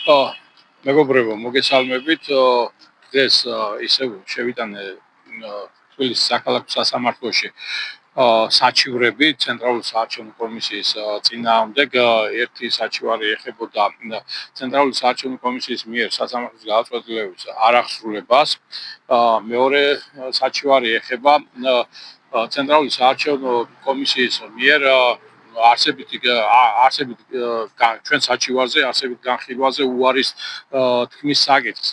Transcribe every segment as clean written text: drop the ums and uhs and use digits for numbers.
მეგობრებო, მოგესალმებით. დღეს ისევ შევიტანე თბილისის საქალაქო სასამართლოში საჩივრები ცენტრალური საარჩევნო კომისიის წინააღმდეგ. ერთი საჩივარი ეხებოდა ცენტრალური საარჩევნო კომისიის მიერ სასამართლოს გადაწყვეტილების არახსრულებას. მეორე საჩივარი ეხება ცენტრალური საარჩევნო კომისიის მიერ არსებით ჩვენ საჩივარზე არსებით განხილვაზე უარის თქმის საკითხს.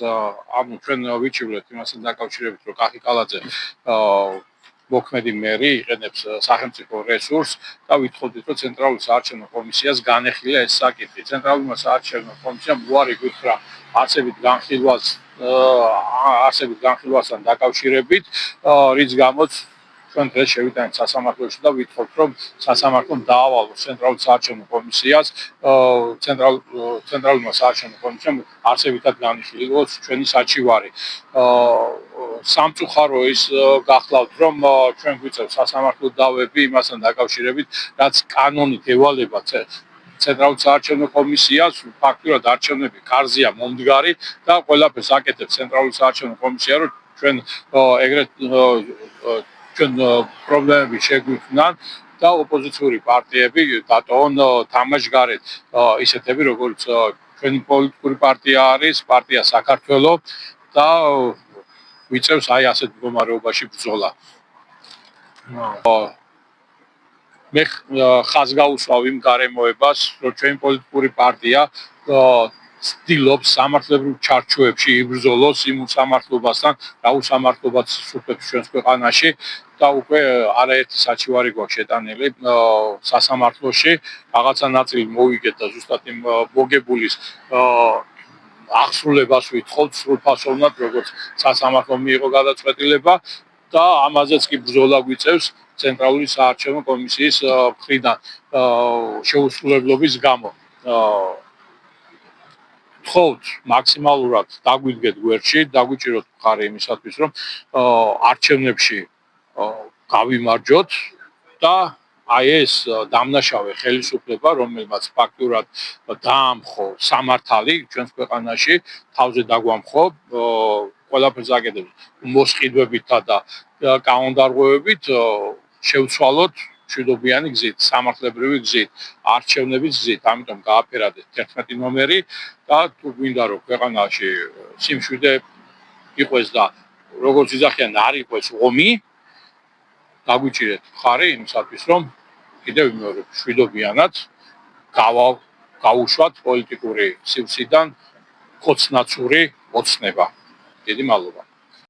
ანუ ჩვენ ვიჩივრეთ იმასთან დაკავშირებით, რომ კახი კალაძე მოქმედი მერი იყენებს სახელმწიფო რესურსს და ვითხოვდით, რომ ცენტრალური საარჩევნო კომისიას განეხილა ეს საკითხი. ცენტრალურმა საარჩევნო კომისიამ უარი გითხრა არსებით განხილვასთან დაკავშირებით, რის გამოც ჩვენ დღეს შევიტანეთ სასამართლოში და ვითხოვთ, რომ სასამართლომ დაავალოს ცენტრალურ საარჩევნო კომისიას, ცენტრალურმა საარჩევნო კომისიამ არსებითად განიხილოს ჩვენი საჩივარი. სამწუხარო ის გახლავთ, რომ ჩვენ გვიწევს სასამართლო დავები იმასთან დაკავშირებით, რაც კანონით ევალება ცენტრალურ საარჩევნო კომისიას, ფაქტურად არჩევნები კარზეა მომდგარი და ყველაფერს აკეთებს ცენტრალური საარჩევნო კომისია, რომ ჩვენ პრობლემები შეგვიქმნან და ოპოზიციური პარტიები დატოვონ თამაშგარეთ, ისეთები როგორც ჩვენი პოლიტიკური პარტია არის, პარტია საქართველო და ვიწევს აი ასეთ მდგომარეობაში ბრძოლა. მე ხაზს გავუსვავ იმ გარემოებას, რომ ჩვენი პოლიტიკური პარტია ცდილობს სამართლებრივ ჩარჩოებში იბრძოლოს იმ უსამართლობასთან, რა უსამართლობაც სუფევს ჩვენს ქვეყანაში და უკვე არაერთი საჩივარი გვაქვს შეტანილი სასამართლოში. რაღაცა ნაწილი მოვიგეთ და ზუსტად იმ მოგებულის აღსრულებას ვითხოვთ სრულფასოვნად, როგორც სასამართლომ მიიღო გადაწყვეტილება და ამაზეც კი ბრძოლა გვიწევს ცენტრალური საარჩევნო კომისიის მხრიდან შეუსრულებლობის გამო. ვთხოვთ მაქსიმალურად დაგვიდგეთ გვერდში, დაგვიჭიროთ მხარი იმისათვის, რომ არჩევნებში გავიმარჯვოთ და აი ეს დამნაშავე ხელისუფლება, რომელმაც ფაქტურად დაამხო სამართალი ჩვენს ქვეყანაში, თავზე დაგვამხო, ყველაფერს აკეთებს მოსყიდვებითა და კანონდარღვევებით, შევცვალოთ მშვიდობიანი გზით, სამართლებრივი გზით, არჩევნების გზით. ამიტომ გააფერადეთ 11 ნომერი და თუ გვინდა რომ ქვეყანაში სიმშვიდე იყოს და როგორც იძახიან არ იყოს ომი, დაგვიჭირეთ მხარი იმისათვის, რომ კიდევ ვიმეორებ, მშვიდობიანად გავუშვათ პოლიტიკური სივრციდან ხოცნაცური ოცნება. დიდი მადლობა.